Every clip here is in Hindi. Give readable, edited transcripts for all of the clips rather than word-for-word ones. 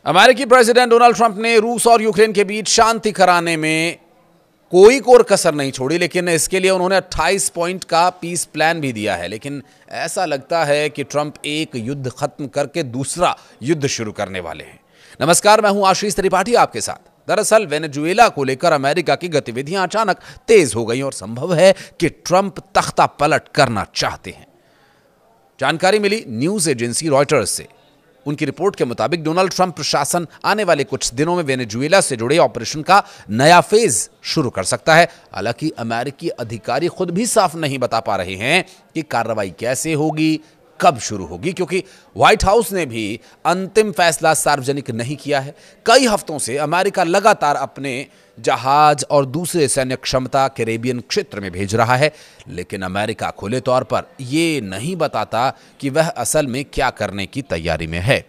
अमेरिकी प्रेसिडेंट डोनाल्ड ट्रंप ने रूस और यूक्रेन के बीच शांति कराने में कोई कोर कसर नहीं छोड़ी, लेकिन इसके लिए उन्होंने 28 पॉइंट का पीस प्लान भी दिया है। लेकिन ऐसा लगता है कि ट्रंप एक युद्ध खत्म करके दूसरा युद्ध शुरू करने वाले हैं। नमस्कार, मैं हूं आशीष त्रिपाठी आपके साथ। दरअसल वेनेजुएला को लेकर अमेरिका की गतिविधियां अचानक तेज हो गई और संभव है कि ट्रंप तख्ता पलट करना चाहते हैं। जानकारी मिली न्यूज एजेंसी रॉयटर्स से। उनकी रिपोर्ट के मुताबिक डोनाल्ड ट्रंप प्रशासन आने वाले कुछ दिनों में वेनेजुएला से जुड़े ऑपरेशन का नया फेज शुरू कर सकता है। हालांकि अमेरिकी अधिकारी खुद भी साफ नहीं बता पा रहे हैं कि कार्रवाई कैसे होगी, कब शुरू होगी, क्योंकि व्हाइट हाउस ने भी अंतिम फैसला सार्वजनिक नहीं किया है। कई हफ्तों से अमेरिका लगातार अपने जहाज और दूसरे सैन्य क्षमता कैरेबियन क्षेत्र में भेज रहा है, लेकिन अमेरिका खुले तौर पर यह नहीं बताता कि वह असल में क्या करने की तैयारी में है।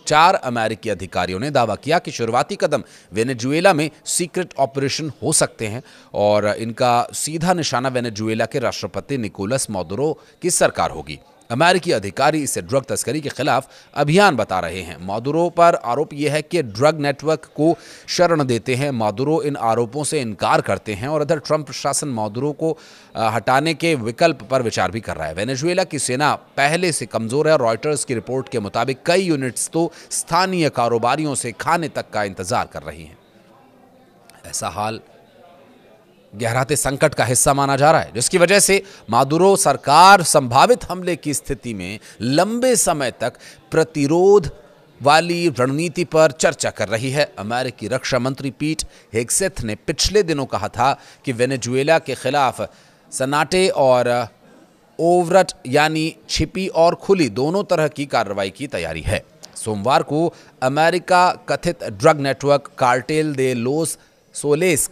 4 अमेरिकी अधिकारियों ने दावा किया कि शुरुआती कदम वेनेजुएला में सीक्रेट ऑपरेशन हो सकते हैं और इनका सीधा निशाना वेनेजुएला के राष्ट्रपति निकोलस मादुरो की सरकार होगी। अमेरिकी अधिकारी इसे ड्रग तस्करी के खिलाफ अभियान बता रहे हैं। मादुरो पर आरोप यह है कि ड्रग नेटवर्क को शरण देते हैं। मादुरो इन आरोपों से इनकार करते हैं और इधर ट्रंप प्रशासन मादुरो को हटाने के विकल्प पर विचार भी कर रहा है। वेनेजुएला की सेना पहले से कमजोर है और रॉयटर्स की रिपोर्ट के मुताबिक कई यूनिट्स तो स्थानीय कारोबारियों से खाने तक का इंतजार कर रही हैं। ऐसा हाल गहराते संकट का हिस्सा माना जा रहा है, जिसकी वजह से मादुरो सरकार संभावित हमले की स्थिति में लंबे समय तक प्रतिरोध वाली रणनीति पर चर्चा कर रही है। अमेरिकी रक्षा मंत्री पीट हेगसेथ ने पिछले दिनों कहा था कि वेनेजुएला के खिलाफ सन्नाटे और ओवरट यानी छिपी और खुली दोनों तरह की कार्रवाई की तैयारी है। सोमवार को अमेरिका कथित ड्रग नेटवर्क कार्टेल दे लोस सोलेस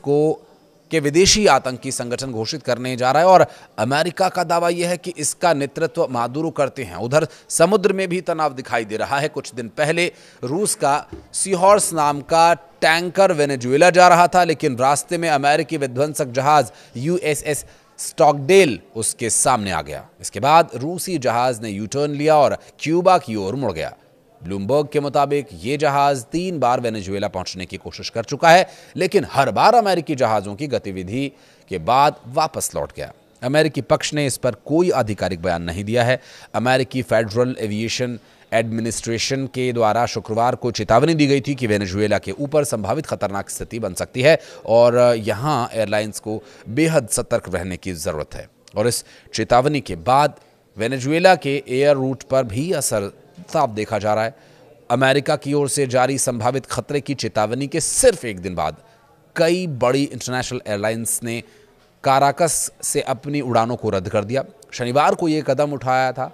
के विदेशी आतंकी संगठन घोषित करने जा रहा है और अमेरिका का दावा यह है कि इसका नेतृत्व मादुरो करते हैं। उधर समुद्र में भी तनाव दिखाई दे रहा है। कुछ दिन पहले रूस का सीहॉर्स नाम का टैंकर वेनेजुएला जा रहा था, लेकिन रास्ते में अमेरिकी विध्वंसक जहाज यूएसएस स्टॉकडेल उसके सामने आ गया। इसके बाद रूसी जहाज ने यू टर्न लिया और क्यूबा की ओर मुड़ गया। ब्लूमबर्ग के मुताबिक ये जहाज 3 बार वेनेजुएला पहुंचने की कोशिश कर चुका है, लेकिन हर बार अमेरिकी जहाजों की गतिविधि के बाद वापस लौट गया। अमेरिकी पक्ष ने इस पर कोई आधिकारिक बयान नहीं दिया है। अमेरिकी फेडरल एविएशन एडमिनिस्ट्रेशन के द्वारा शुक्रवार को चेतावनी दी गई थी कि वेनेजुएला के ऊपर संभावित खतरनाक स्थिति बन सकती है और यहां एयरलाइंस को बेहद सतर्क रहने की जरूरत है। और इस चेतावनी के बाद वेनेजुएला के एयर रूट पर भी असर साफ देखा जा रहा है। अमेरिका की ओर से जारी संभावित खतरे की चेतावनी के सिर्फ एक दिन बाद कई बड़ी इंटरनेशनल एयरलाइंस ने काराकस से अपनी उड़ानों को रद्द कर दिया। शनिवार को यह कदम उठाया था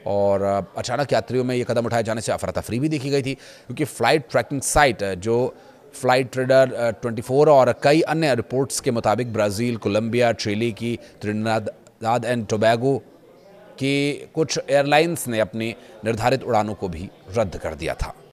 और अचानक यात्रियों में यह कदम उठाए जाने से अफरा तफरी भी देखी गई थी, क्योंकि फ्लाइट ट्रैकिंग साइट जो फ्लाइट रेडर 24 और कई अन्य रिपोर्ट्स के मुताबिक ब्राज़ील, कोलंबिया, चिली की, त्रिनिदाद एंड टोबैगो कि कुछ एयरलाइंस ने अपनी निर्धारित उड़ानों को भी रद्द कर दिया था।